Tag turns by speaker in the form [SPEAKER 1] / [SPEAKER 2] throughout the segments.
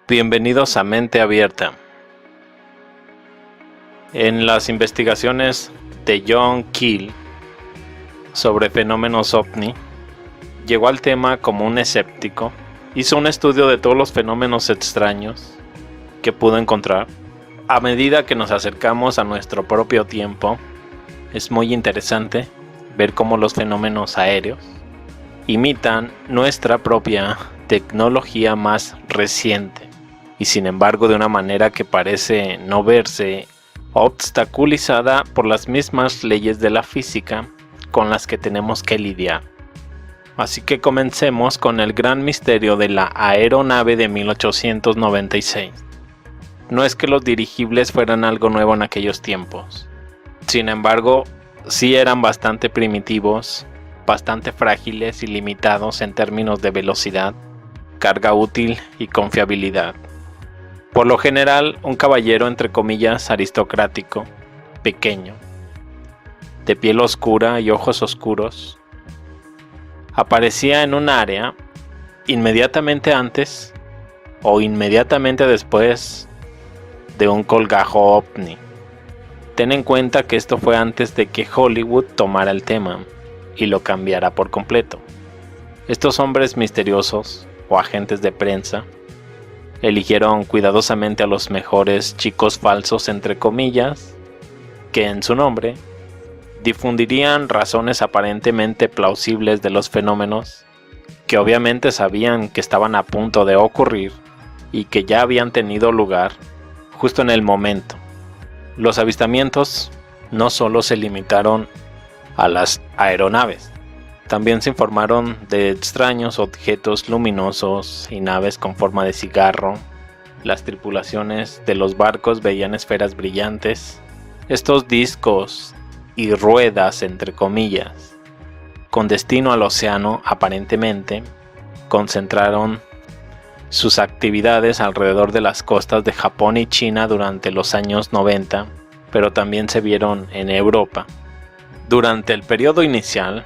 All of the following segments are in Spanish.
[SPEAKER 1] Bienvenidos a Mente Abierta. En las investigaciones de John Keel sobre fenómenos ovni, llegó al tema como un escéptico. Hizo un estudio de todos los fenómenos extraños que pudo encontrar. A medida que nos acercamos a nuestro propio tiempo, es muy interesante ver cómo los fenómenos aéreos imitan nuestra propia tecnología más reciente, y sin embargo de una manera que parece no verse obstaculizada por las mismas leyes de la física con las que tenemos que lidiar. Así que comencemos con el gran misterio de la aeronave de 1896. No es que los dirigibles fueran algo nuevo en aquellos tiempos. Sin embargo, sí eran bastante primitivos, bastante frágiles y limitados en términos de velocidad, carga útil y confiabilidad. Por lo general, un caballero entre comillas aristocrático, pequeño, de piel oscura y ojos oscuros, aparecía en un área inmediatamente antes o inmediatamente después de un colgajo ovni. Ten en cuenta que esto fue antes de que Hollywood tomara el tema y lo cambiara por completo. Estos hombres misteriosos o agentes de prensa eligieron cuidadosamente a los mejores chicos falsos entre comillas, que en su nombre difundirían razones aparentemente plausibles de los fenómenos que obviamente sabían que estaban a punto de ocurrir y que ya habían tenido lugar justo en el momento. Los avistamientos no solo se limitaron a las aeronaves, también se informaron de extraños objetos luminosos y naves con forma de cigarro. Las tripulaciones de los barcos veían esferas brillantes. Estos discos y ruedas, entre comillas, con destino al océano aparentemente, concentraron sus actividades alrededor de las costas de Japón y China durante los años 90, pero también se vieron en Europa. Durante el periodo inicial,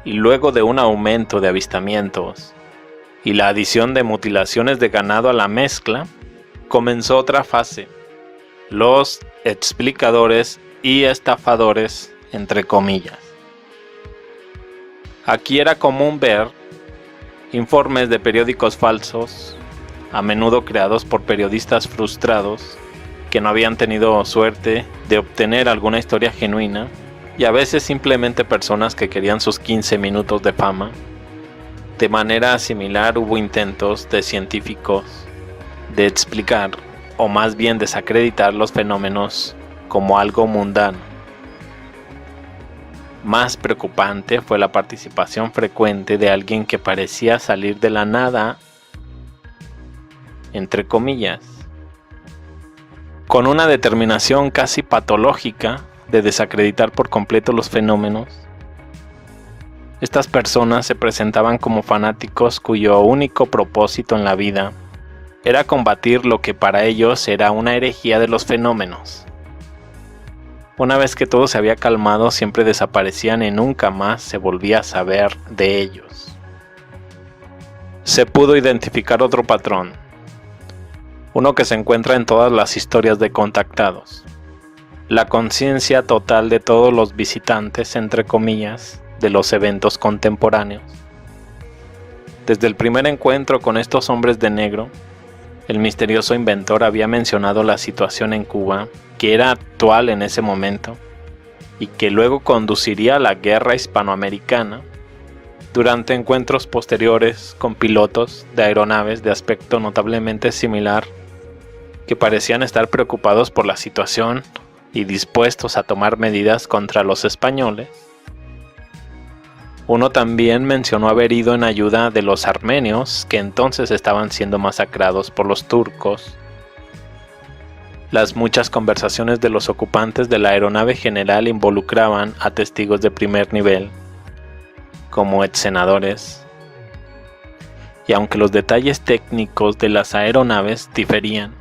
[SPEAKER 1] y luego de un aumento de avistamientos y la adición de mutilaciones de ganado a la mezcla, comenzó otra fase: los explicadores y estafadores, entre comillas. Aquí era común ver informes de periódicos falsos, a menudo creados por periodistas frustrados que no habían tenido suerte de obtener alguna historia genuina, y a veces simplemente personas que querían sus 15 minutos de fama. De manera similar hubo intentos de científicos de explicar, o más bien desacreditar, los fenómenos como algo mundano. Más preocupante fue la participación frecuente de alguien que parecía salir de la nada, entre comillas, con una determinación casi patológica de desacreditar por completo los fenómenos. Estas personas se presentaban como fanáticos cuyo único propósito en la vida era combatir lo que para ellos era una herejía de los fenómenos. Una vez que todo se había calmado, siempre desaparecían y nunca más se volvía a saber de ellos. Se pudo identificar otro patrón, uno que se encuentra en todas las historias de contactados: la conciencia total de todos los visitantes, entre comillas, de los eventos contemporáneos. Desde el primer encuentro con estos hombres de negro, el misterioso inventor había mencionado la situación en Cuba, que era actual en ese momento, y que luego conduciría a la guerra hispanoamericana. Durante encuentros posteriores con pilotos de aeronaves de aspecto notablemente similar, que parecían estar preocupados por la situación y dispuestos a tomar medidas contra los españoles. Uno también mencionó haber ido en ayuda de los armenios, que entonces estaban siendo masacrados por los turcos. Las muchas conversaciones de los ocupantes de la aeronave general involucraban a testigos de primer nivel, como exsenadores. Y aunque los detalles técnicos de las aeronaves diferían,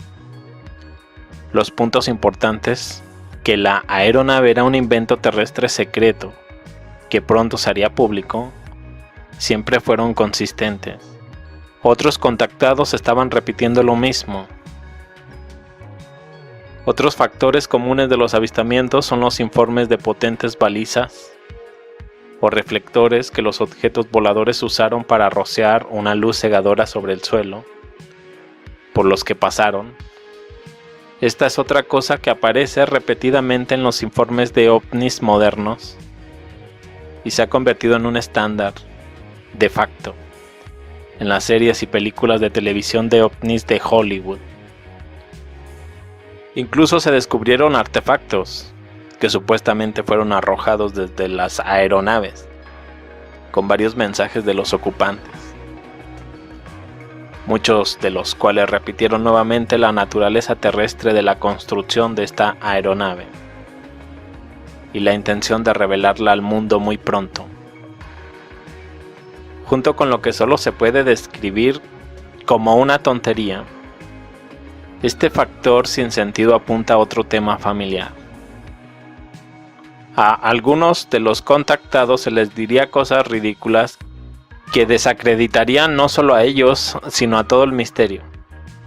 [SPEAKER 1] los puntos importantes, que la aeronave era un invento terrestre secreto que pronto se haría público, siempre fueron consistentes. Otros contactados estaban repitiendo lo mismo. Otros factores comunes de los avistamientos son los informes de potentes balizas o reflectores que los objetos voladores usaron para rociar una luz cegadora sobre el suelo por los que pasaron. Esta es otra cosa que aparece repetidamente en los informes de ovnis modernos y se ha convertido en un estándar de facto en las series y películas de televisión de ovnis de Hollywood. Incluso se descubrieron artefactos que supuestamente fueron arrojados desde las aeronaves, con varios mensajes de los ocupantes, muchos de los cuales repitieron nuevamente la naturaleza terrestre de la construcción de esta aeronave y la intención de revelarla al mundo muy pronto, junto con lo que solo se puede describir como una tontería. Este factor sin sentido apunta a otro tema familiar. A algunos de los contactados se les diría cosas ridículas que desacreditarían no solo a ellos, sino a todo el misterio.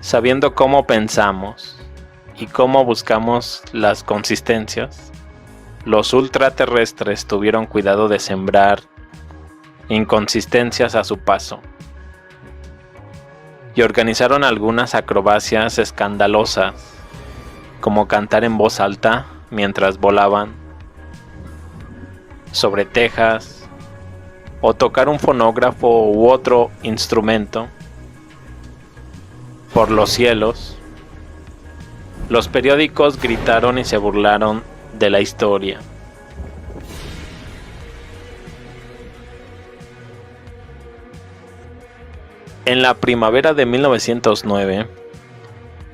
[SPEAKER 1] Sabiendo cómo pensamos y cómo buscamos las consistencias, los ultraterrestres tuvieron cuidado de sembrar inconsistencias a su paso y organizaron algunas acrobacias escandalosas, como cantar en voz alta mientras volaban sobre tejas o tocar un fonógrafo u otro instrumento por los cielos. Los periódicos gritaron y se burlaron de la historia. En la primavera de 1909,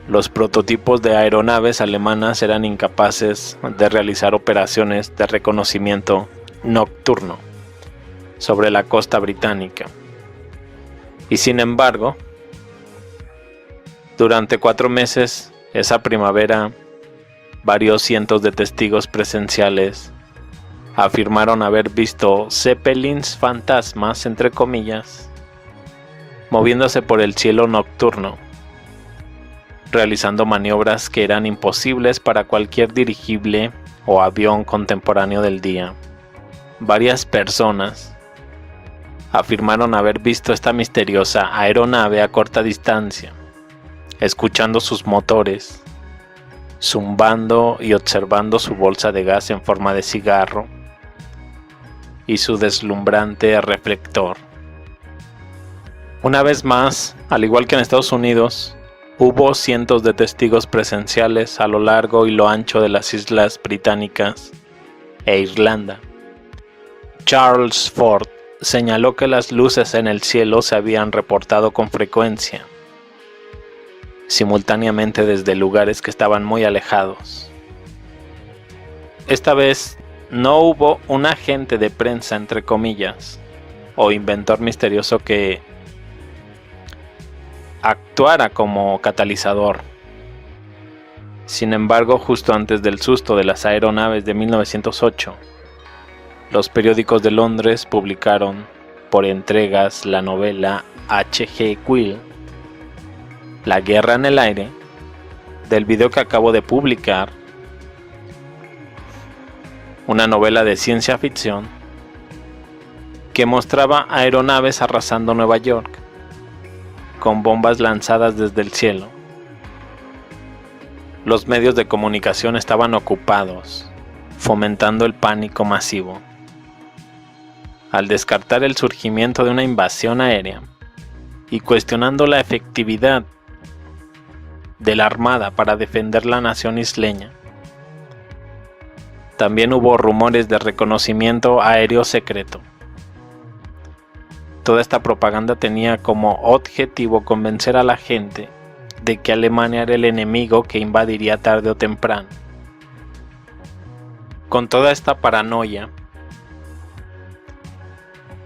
[SPEAKER 1] los prototipos de aeronaves alemanas eran incapaces de realizar operaciones de reconocimiento nocturno sobre la costa británica. Y sin embargo, durante 4 meses, esa primavera, varios cientos de testigos presenciales afirmaron haber visto Zeppelins fantasmas, entre comillas, moviéndose por el cielo nocturno, realizando maniobras que eran imposibles para cualquier dirigible o avión contemporáneo del día. Varias personas afirmaron haber visto esta misteriosa aeronave a corta distancia, escuchando sus motores, zumbando y observando su bolsa de gas en forma de cigarro y su deslumbrante reflector. Una vez más, al igual que en Estados Unidos, hubo cientos de testigos presenciales a lo largo y lo ancho de las islas británicas e Irlanda. Charles Ford señaló que las luces en el cielo se habían reportado con frecuencia, simultáneamente desde lugares que estaban muy alejados. Esta vez no hubo un agente de prensa, entre comillas, o inventor misterioso que actuara como catalizador. Sin embargo, justo antes del susto de las aeronaves de 1908, los periódicos de Londres publicaron por entregas la novela H.G. Wells, La guerra en el aire, del video que acabo de publicar, una novela de ciencia ficción que mostraba aeronaves arrasando Nueva York con bombas lanzadas desde el cielo. Los medios de comunicación estaban ocupados, fomentando el pánico masivo. Al descartar el surgimiento de una invasión aérea y cuestionando la efectividad de la Armada para defender la nación isleña, también hubo rumores de reconocimiento aéreo secreto. Toda esta propaganda tenía como objetivo convencer a la gente de que Alemania era el enemigo que invadiría tarde o temprano. Con toda esta paranoia,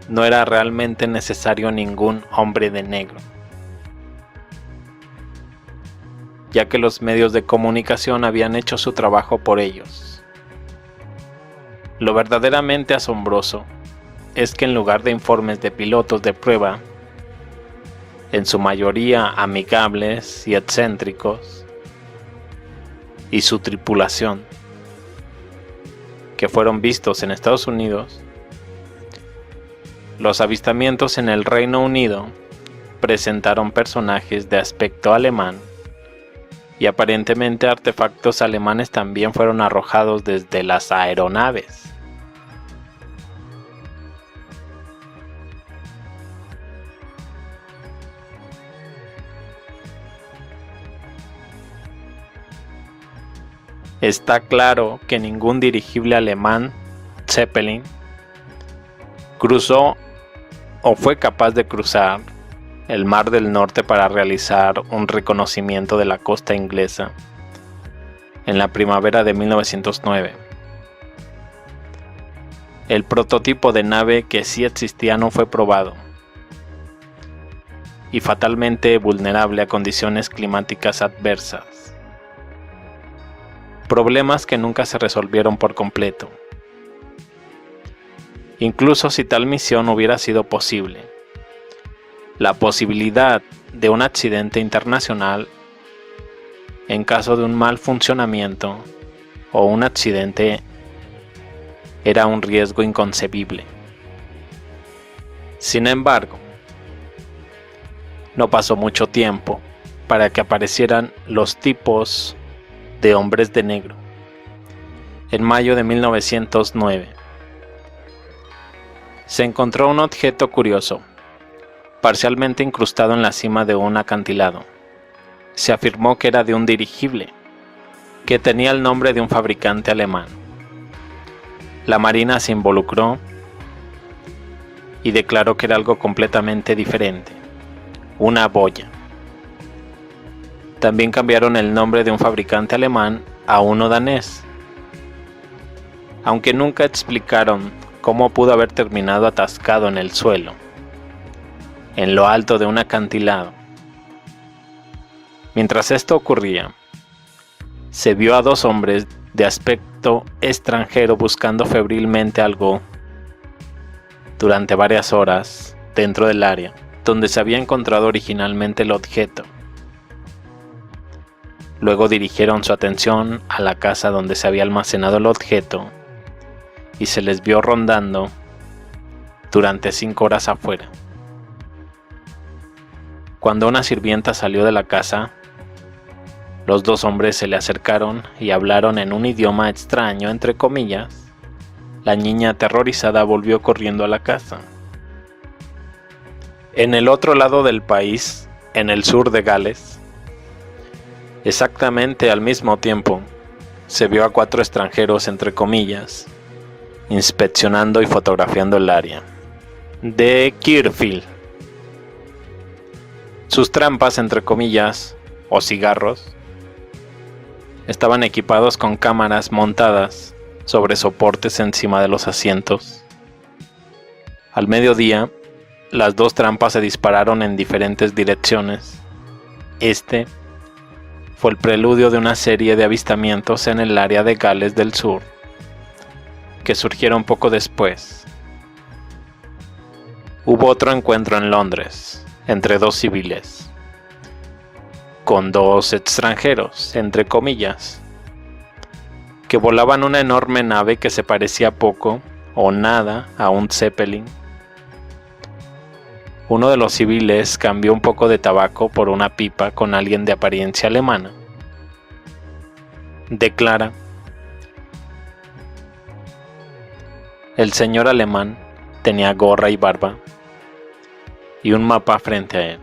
[SPEAKER 1] no era realmente necesario ningún hombre de negro, ya que los medios de comunicación habían hecho su trabajo por ellos. Lo verdaderamente asombroso es que en lugar de informes de pilotos de prueba, en su mayoría amigables y excéntricos, y su tripulación, que fueron vistos en Estados Unidos. Los avistamientos en el Reino Unido presentaron personajes de aspecto alemán, y aparentemente artefactos alemanes también fueron arrojados desde las aeronaves. Está claro que ningún dirigible alemán Zeppelin cruzó o fue capaz de cruzar el Mar del Norte para realizar un reconocimiento de la costa inglesa en la primavera de 1909. El prototipo de nave que sí existía no fue probado, y fatalmente vulnerable a condiciones climáticas adversas. Problemas que nunca se resolvieron por completo. Incluso si tal misión hubiera sido posible, la posibilidad de un accidente internacional en caso de un mal funcionamiento o un accidente era un riesgo inconcebible. Sin embargo, no pasó mucho tiempo para que aparecieran los tipos de hombres de negro. En mayo de 1909 se encontró un objeto curioso, parcialmente incrustado en la cima de un acantilado. Se afirmó que era de un dirigible, que tenía el nombre de un fabricante alemán. La Marina se involucró y declaró que era algo completamente diferente, una boya. También cambiaron el nombre de un fabricante alemán a uno danés, aunque nunca explicaron cómo pudo haber terminado atascado en el suelo, en lo alto de un acantilado. Mientras esto ocurría, se vio a dos hombres de aspecto extranjero buscando febrilmente algo durante varias horas dentro del área donde se había encontrado originalmente el objeto. Luego dirigieron su atención a la casa donde se había almacenado el objeto y se les vio rondando durante 5 horas afuera. Cuando una sirvienta salió de la casa, los dos hombres se le acercaron y hablaron en un idioma extraño, entre comillas. La niña, aterrorizada, volvió corriendo a la casa. En el otro lado del país, en el sur de Gales, exactamente al mismo tiempo, se vio a 4 extranjeros, entre comillas, inspeccionando y fotografiando el área de Kirkfield. Sus trampas, entre comillas, o cigarros, estaban equipados con cámaras montadas sobre soportes encima de los asientos. Al mediodía, las 2 trampas se dispararon en diferentes direcciones. Este fue el preludio de una serie de avistamientos en el área de Gales del Sur, que surgieron poco después. Hubo otro encuentro en Londres, entre 2 civiles, con 2 extranjeros, entre comillas, que volaban una enorme nave que se parecía poco o nada a un Zeppelin. Uno de los civiles cambió un poco de tabaco por una pipa con alguien de apariencia alemana. Declara: el señor alemán tenía gorra y barba y un mapa frente a él.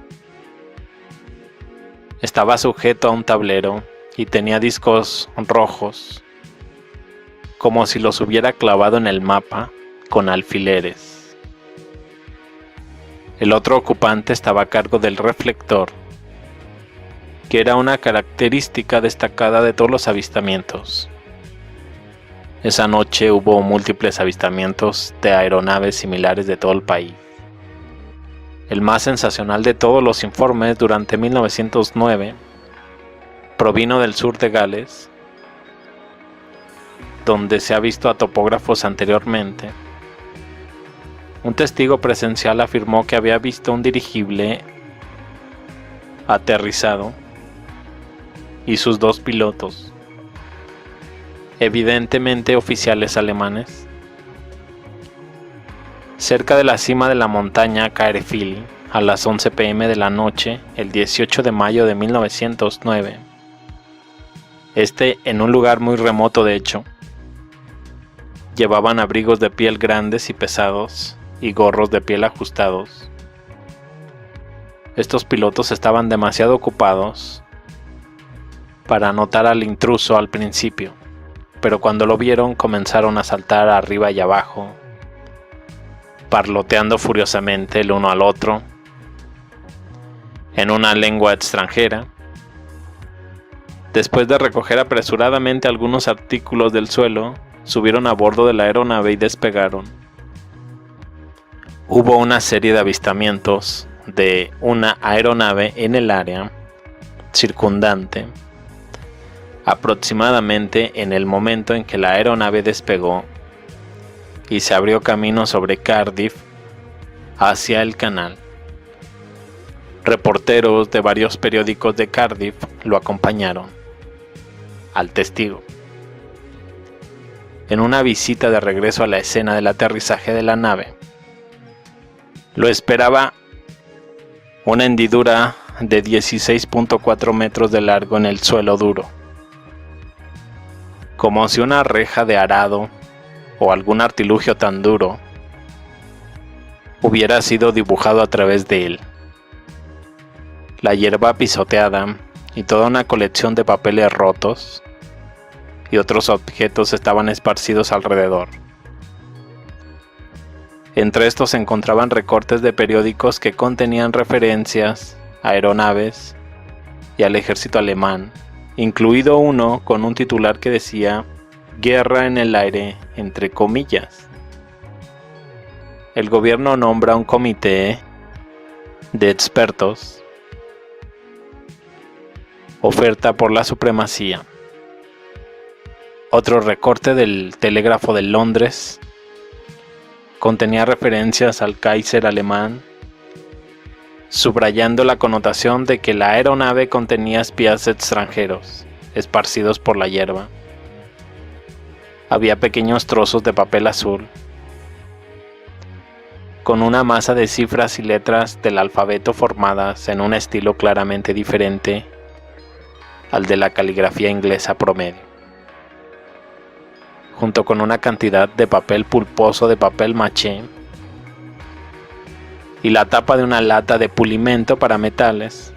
[SPEAKER 1] Estaba sujeto a un tablero y tenía discos rojos, como si los hubiera clavado en el mapa con alfileres. El otro ocupante estaba a cargo del reflector, que era una característica destacada de todos los avistamientos. Esa noche hubo múltiples avistamientos de aeronaves similares de todo el país. El más sensacional de todos los informes durante 1909 provino del sur de Gales, donde se ha visto a topógrafos anteriormente. Un testigo presencial afirmó que había visto un dirigible aterrizado y sus 2 pilotos, evidentemente oficiales alemanes, cerca de la cima de la montaña Caerphilly a las 11 p.m. de la noche el 18 de mayo de 1909. En un lugar muy remoto de hecho. Llevaban abrigos de piel grandes y pesados y gorros de piel ajustados. Estos pilotos estaban demasiado ocupados para notar al intruso al principio, pero cuando lo vieron comenzaron a saltar arriba y abajo, parloteando furiosamente el uno al otro, en una lengua extranjera. Después de recoger apresuradamente algunos artículos del suelo, subieron a bordo de la aeronave y despegaron. Hubo una serie de avistamientos de una aeronave en el área circundante, aproximadamente en el momento en que la aeronave despegó y se abrió camino sobre Cardiff hacia el canal. Reporteros de varios periódicos de Cardiff lo acompañaron al testigo en una visita de regreso a la escena del aterrizaje de la nave. Lo esperaba una hendidura de 16.4 metros de largo en el suelo duro, como si una reja de arado o algún artilugio tan duro hubiera sido dibujado a través de él. La hierba pisoteada y toda una colección de papeles rotos y otros objetos estaban esparcidos alrededor. Entre estos se encontraban recortes de periódicos que contenían referencias a aeronaves y al ejército alemán, incluido uno con un titular que decía "Guerra en el aire", entre comillas. El gobierno nombra un comité de expertos, oferta por la supremacía. Otro recorte del Telégrafo de Londres contenía referencias al Kaiser alemán, subrayando la connotación de que la aeronave contenía espías extranjeros, esparcidos por la hierba. Había pequeños trozos de papel azul, con una masa de cifras y letras del alfabeto formadas en un estilo claramente diferente al de la caligrafía inglesa promedio, junto con una cantidad de papel pulposo de papel maché y la tapa de una lata de pulimento para metales.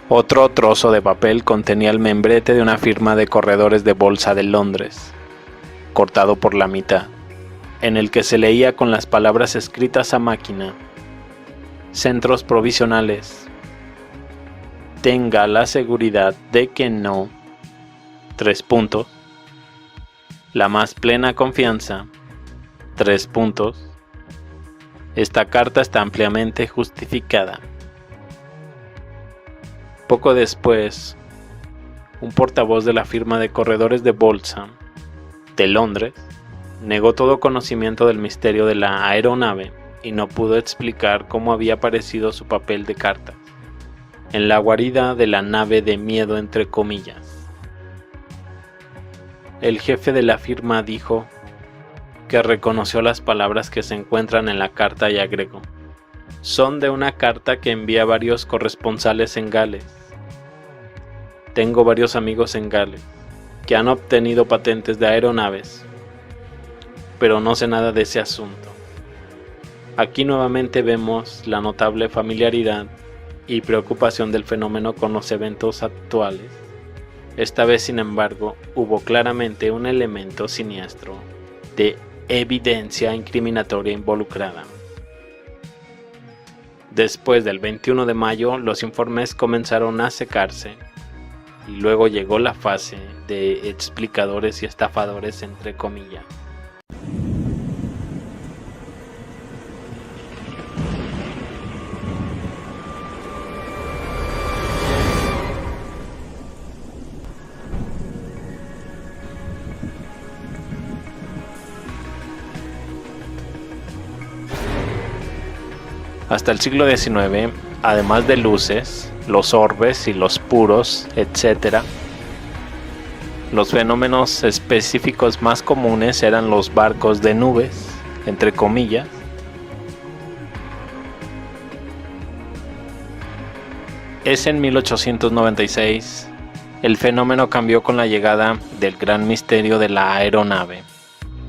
[SPEAKER 1] Otro trozo de papel contenía el membrete de una firma de corredores de bolsa de Londres, cortado por la mitad, en el que se leía con las palabras escritas a máquina: "Centros provisionales. Tenga la seguridad de que no. La más plena confianza. Esta carta está ampliamente justificada". Poco después, un portavoz de la firma de corredores de bolsa de Londres negó todo conocimiento del misterio de la aeronave y no pudo explicar cómo había aparecido su papel de cartas en la guarida de la nave de miedo, entre comillas. El jefe de la firma dijo que reconoció las palabras que se encuentran en la carta y agregó: "Son de una carta que envía varios corresponsales en Gales. Tengo varios amigos en Gales que han obtenido patentes de aeronaves, pero no sé nada de ese asunto. Aquí nuevamente vemos la notable familiaridad y preocupación del fenómeno con los eventos actuales. Esta vez, sin embargo, hubo claramente un elemento siniestro de evidencia incriminatoria involucrada". Después del 21 de mayo, los informes comenzaron a secarse y luego llegó la fase de explicadores y estafadores, entre comillas. Hasta el siglo XIX, además de luces, los orbes y los puros, etc., los fenómenos específicos más comunes eran los barcos de nubes, entre comillas. Es en 1896, el fenómeno cambió con la llegada del gran misterio de la aeronave.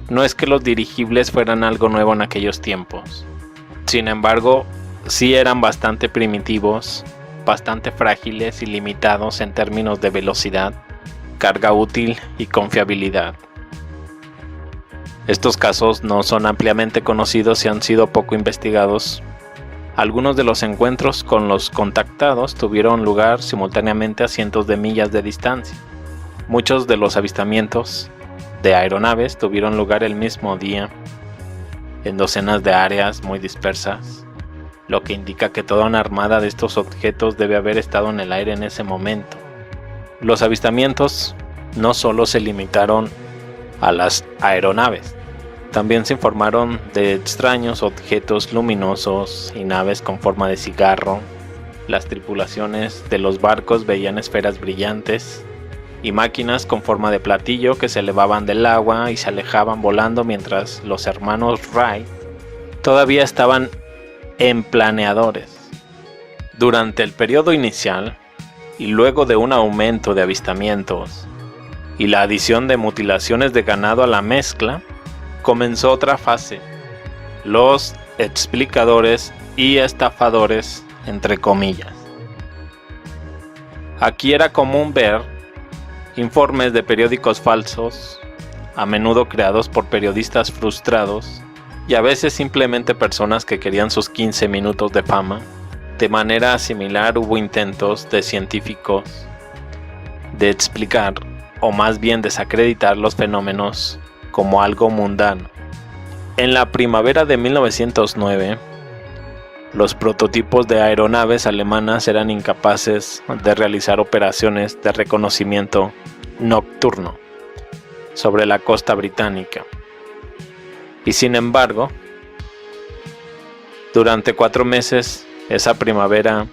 [SPEAKER 1] No es que los dirigibles fueran algo nuevo en aquellos tiempos. Sin embargo, sí eran bastante primitivos, bastante frágiles y limitados en términos de velocidad, carga útil y confiabilidad. Estos casos no son ampliamente conocidos y han sido poco investigados. Algunos de los encuentros con los contactados tuvieron lugar simultáneamente a cientos de millas de distancia. Muchos de los avistamientos de aeronaves tuvieron lugar el mismo día, en docenas de áreas muy dispersas, lo que indica que toda una armada de estos objetos debe haber estado en el aire en ese momento. Los avistamientos no solo se limitaron a las aeronaves, también se informaron de extraños objetos luminosos y naves con forma de cigarro. Las tripulaciones de los barcos veían esferas brillantes y máquinas con forma de platillo que se elevaban del agua y se alejaban volando mientras los hermanos Wright todavía estaban en planeadores. Durante el periodo inicial, y luego de un aumento de avistamientos y la adición de mutilaciones de ganado a la mezcla, comenzó otra fase: los explicadores y estafadores, entre comillas. Aquí era común ver informes de periódicos falsos, a menudo creados por periodistas frustrados y a veces simplemente personas que querían sus 15 minutos de fama. De manera similar hubo intentos de científicos de explicar, o más bien desacreditar, los fenómenos como algo mundano. En la primavera de 1909, los prototipos de aeronaves alemanas eran incapaces de realizar operaciones de reconocimiento nocturno sobre la costa británica. Y sin embargo, durante 4 meses, esa primavera,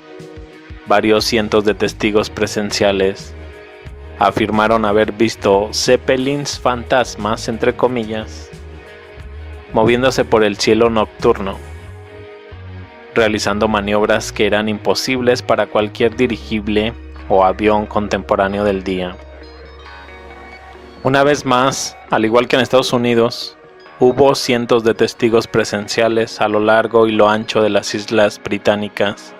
[SPEAKER 1] varios cientos de testigos presenciales afirmaron haber visto zeppelins fantasmas, entre comillas, moviéndose por el cielo nocturno, realizando maniobras que eran imposibles para cualquier dirigible o avión contemporáneo del día. Una vez más, al igual que en Estados Unidos, hubo cientos de testigos presenciales a lo largo y lo ancho de las islas británicas.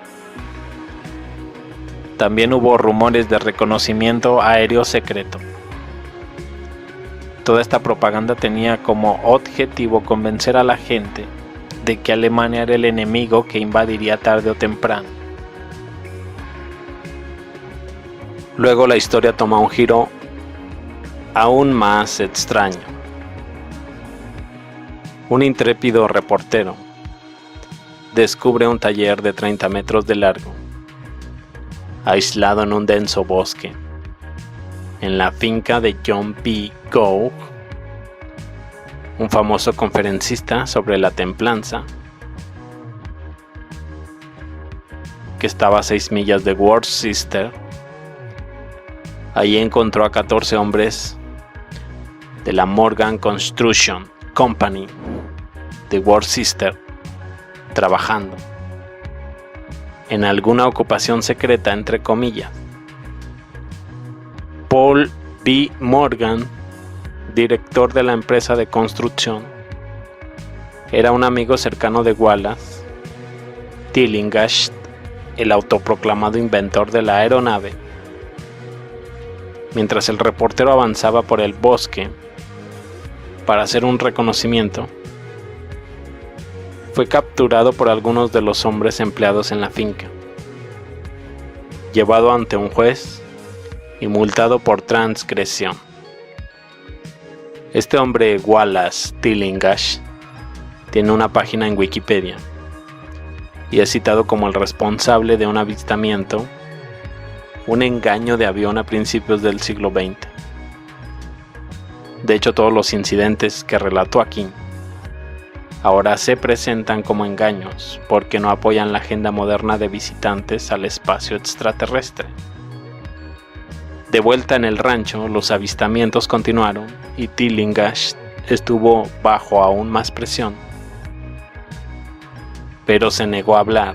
[SPEAKER 1] También hubo rumores de reconocimiento aéreo secreto. Toda esta propaganda tenía como objetivo convencer a la gente de que Alemania era el enemigo que invadiría tarde o temprano. Luego la historia toma un giro aún más extraño. Un intrépido reportero descubre un taller de 30 metros de largo, aislado en un denso bosque, en la finca de John P. Gough, un famoso conferencista sobre la templanza, que estaba a 6 millas de Worcester. Allí encontró a 14 hombres de la Morgan Construction Company de Worcester trabajando en alguna ocupación secreta, entre comillas. Paul B. Morgan, director de la empresa de construcción, era un amigo cercano de Wallace Tillinghast, el autoproclamado inventor de la aeronave. Mientras el reportero avanzaba por el bosque para hacer un reconocimiento, fue capturado por algunos de los hombres empleados en la finca, llevado ante un juez y multado por transgresión. Este hombre, Wallace Tillinghast, tiene una página en Wikipedia y es citado como el responsable de un avistamiento, un engaño de avión a principios del siglo XX. De hecho, todos los incidentes que relató aquí ahora se presentan como engaños porque no apoyan la agenda moderna de visitantes al espacio extraterrestre. De vuelta en el rancho, los avistamientos continuaron y Tillinghast estuvo bajo aún más presión, pero se negó a hablar.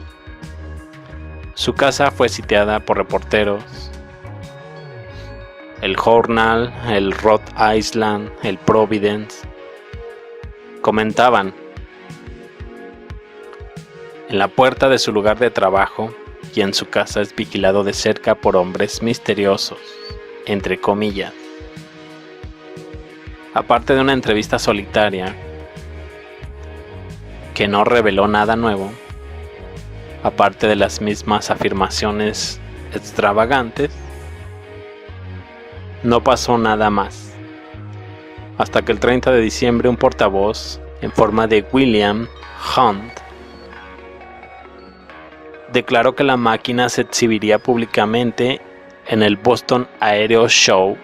[SPEAKER 1] Su casa fue sitiada por reporteros. El Journal, el Rhode Island, el Providence comentaban: en la puerta de su lugar de trabajo y en su casa es vigilado de cerca por hombres misteriosos, entre comillas. Aparte de una entrevista solitaria que no reveló nada nuevo, aparte de las mismas afirmaciones extravagantes, no pasó nada más. Hasta que el 30 de diciembre un portavoz, en forma de William Hunt, declaró que la máquina se exhibiría públicamente en el Boston Aero Show,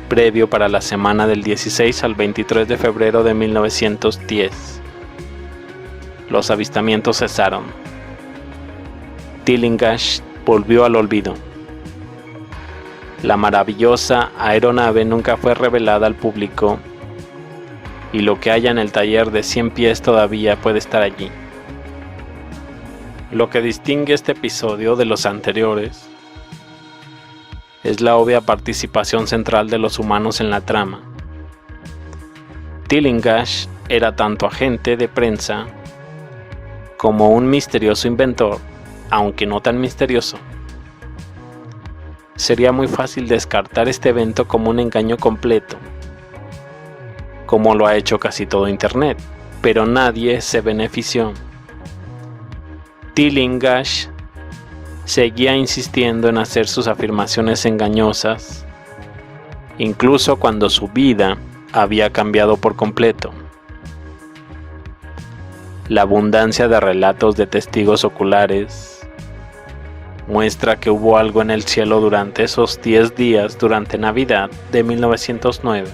[SPEAKER 1] previo para la semana del 16 al 23 de febrero de 1910. Los avistamientos cesaron. Tillinghast volvió al olvido. La maravillosa aeronave nunca fue revelada al público y lo que haya en el taller de 100 pies todavía puede estar allí. Lo que distingue este episodio de los anteriores es la obvia participación central de los humanos en la trama. Tillinghast era tanto agente de prensa como un misterioso inventor, aunque no tan misterioso. Sería muy fácil descartar este evento como un engaño completo, como lo ha hecho casi todo Internet, pero nadie se benefició. Tillinghast seguía insistiendo en hacer sus afirmaciones engañosas, incluso cuando su vida había cambiado por completo. La abundancia de relatos de testigos oculares muestra que hubo algo en el cielo durante esos 10 días durante Navidad de 1909.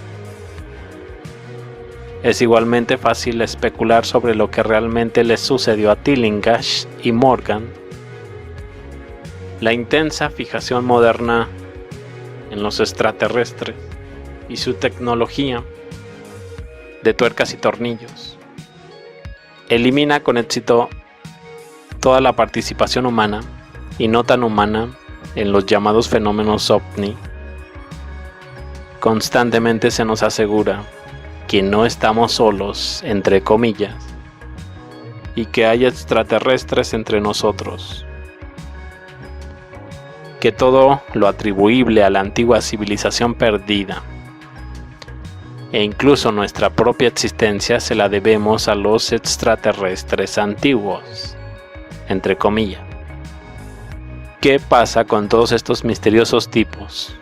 [SPEAKER 1] Es igualmente fácil especular sobre lo que realmente les sucedió a Tillinghast y Morgan. La intensa fijación moderna en los extraterrestres y su tecnología de tuercas y tornillos elimina con éxito toda la participación humana y no tan humana en los llamados fenómenos ovni. Constantemente se nos asegura que no estamos solos, entre comillas, y que hay extraterrestres entre nosotros. Que todo lo atribuible a la antigua civilización perdida, e incluso nuestra propia existencia, se la debemos a los extraterrestres antiguos, entre comillas. ¿Qué pasa con todos estos misteriosos tipos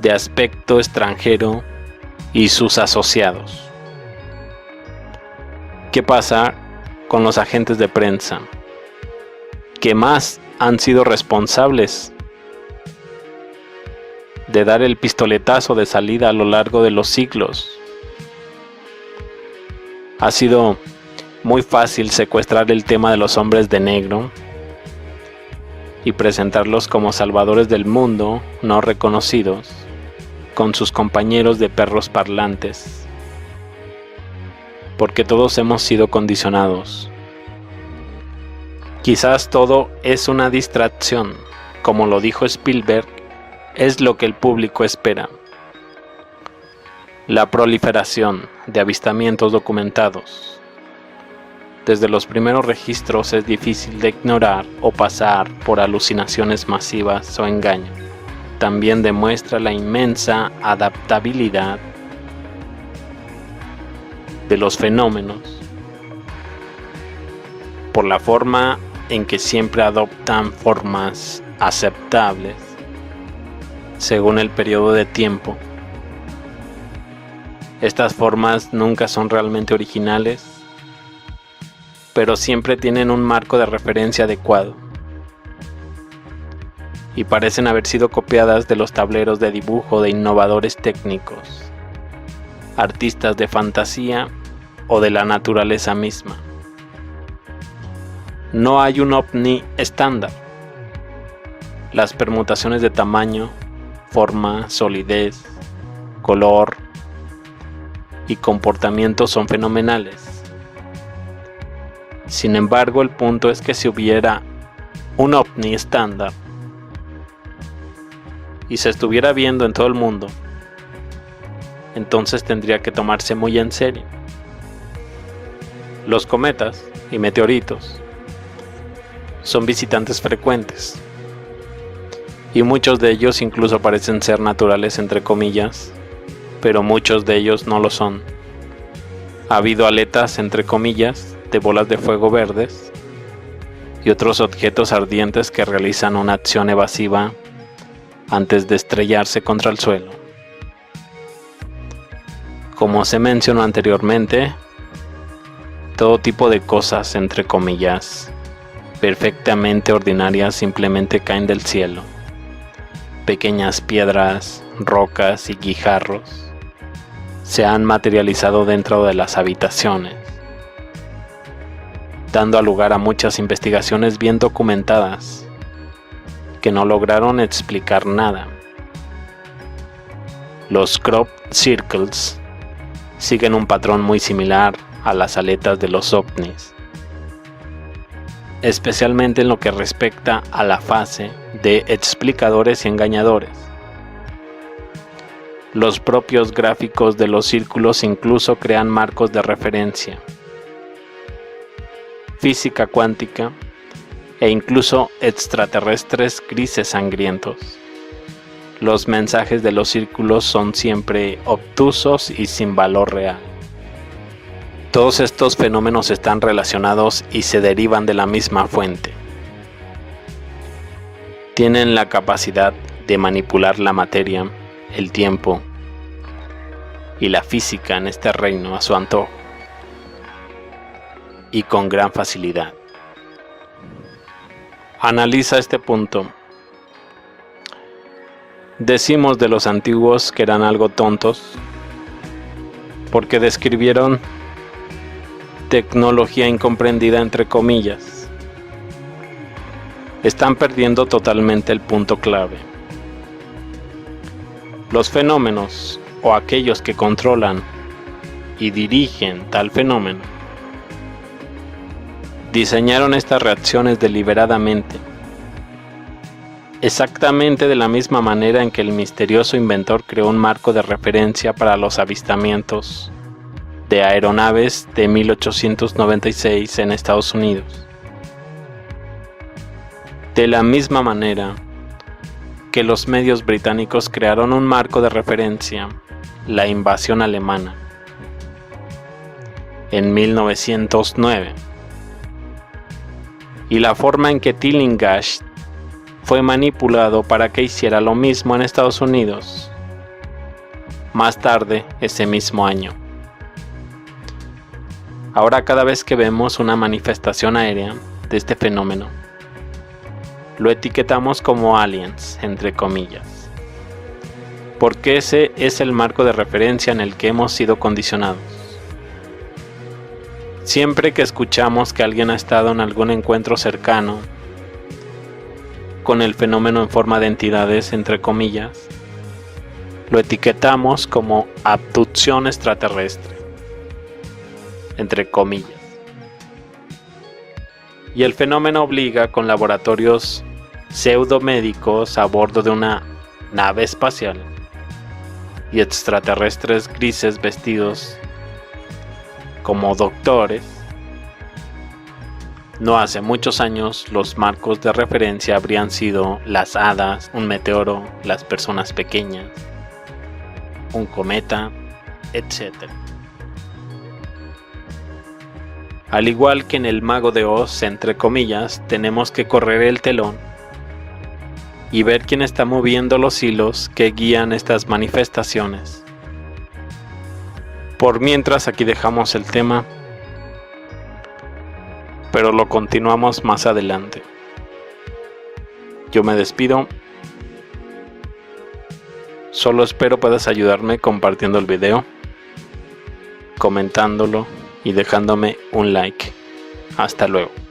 [SPEAKER 1] de aspecto extranjero y sus asociados? ¿Qué pasa con los agentes de prensa que más han sido responsables de dar el pistoletazo de salida a lo largo de los siglos? Ha sido muy fácil secuestrar el tema de los hombres de negro y presentarlos como salvadores del mundo no reconocidos, con sus compañeros de perros parlantes, porque todos hemos sido condicionados. Quizás todo es una distracción, como lo dijo Spielberg, es lo que el público espera. La proliferación de avistamientos documentados. Desde los primeros registros es difícil de ignorar o pasar por alucinaciones masivas o engaños. También demuestra la inmensa adaptabilidad de los fenómenos por la forma en que siempre adoptan formas aceptables según el periodo de tiempo. Estas formas nunca son realmente originales, pero siempre tienen un marco de referencia adecuado y parecen haber sido copiadas de los tableros de dibujo de innovadores técnicos, artistas de fantasía o de la naturaleza misma. No hay un ovni estándar. Las permutaciones de tamaño, forma, solidez, color y comportamiento son fenomenales. Sin embargo, el punto es que si hubiera un ovni estándar y se estuviera viendo en todo el mundo, entonces tendría que tomarse muy en serio. Los cometas y meteoritos son visitantes frecuentes y muchos de ellos incluso parecen ser naturales entre comillas, pero muchos de ellos no lo son. Ha habido aletas entre comillas de bolas de fuego verdes y otros objetos ardientes que realizan una acción evasiva antes de estrellarse contra el suelo. Como se mencionó anteriormente, todo tipo de cosas entre comillas perfectamente ordinarias simplemente caen del cielo. Pequeñas piedras, rocas y guijarros se han materializado dentro de las habitaciones, dando lugar a muchas investigaciones bien documentadas que no lograron explicar nada. Los crop circles siguen un patrón muy similar a las aletas de los ovnis, especialmente en lo que respecta a la fase de explicadores y engañadores. Los propios gráficos de los círculos incluso crean marcos de referencia, física cuántica e incluso extraterrestres grises sangrientos. Los mensajes de los círculos son siempre obtusos y sin valor real. Todos estos fenómenos están relacionados y se derivan de la misma fuente. Tienen la capacidad de manipular la materia, el tiempo y la física en este reino a su antojo, y con gran facilidad. Analiza este punto. Decimos de los antiguos que eran algo tontos porque describieron tecnología incomprendida entre comillas. Están perdiendo totalmente el punto clave. Los fenómenos o aquellos que controlan y dirigen tal fenómeno diseñaron estas reacciones deliberadamente, exactamente de la misma manera en que el misterioso inventor creó un marco de referencia para los avistamientos de aeronaves de 1896 en Estados Unidos. De la misma manera que los medios británicos crearon un marco de referencia, la invasión alemana, en 1909, y la forma en que Tillinghast fue manipulado para que hiciera lo mismo en Estados Unidos, más tarde ese mismo año. Ahora cada vez que vemos una manifestación aérea de este fenómeno, lo etiquetamos como aliens, entre comillas, porque ese es el marco de referencia en el que hemos sido condicionados. Siempre que escuchamos que alguien ha estado en algún encuentro cercano con el fenómeno en forma de entidades, entre comillas, lo etiquetamos como abducción extraterrestre, entre comillas. Y el fenómeno obliga con laboratorios pseudomédicos a bordo de una nave espacial y extraterrestres grises vestidos como doctores. No hace muchos años los marcos de referencia habrían sido las hadas, un meteoro, las personas pequeñas, un cometa, etc. Al igual que en El Mago de Oz, entre comillas, tenemos que correr el telón y ver quién está moviendo los hilos que guían estas manifestaciones. Por mientras, aquí dejamos el tema, pero lo continuamos más adelante. Yo me despido. Solo espero puedas ayudarme compartiendo el video, comentándolo
[SPEAKER 2] y dejándome un like. Hasta luego.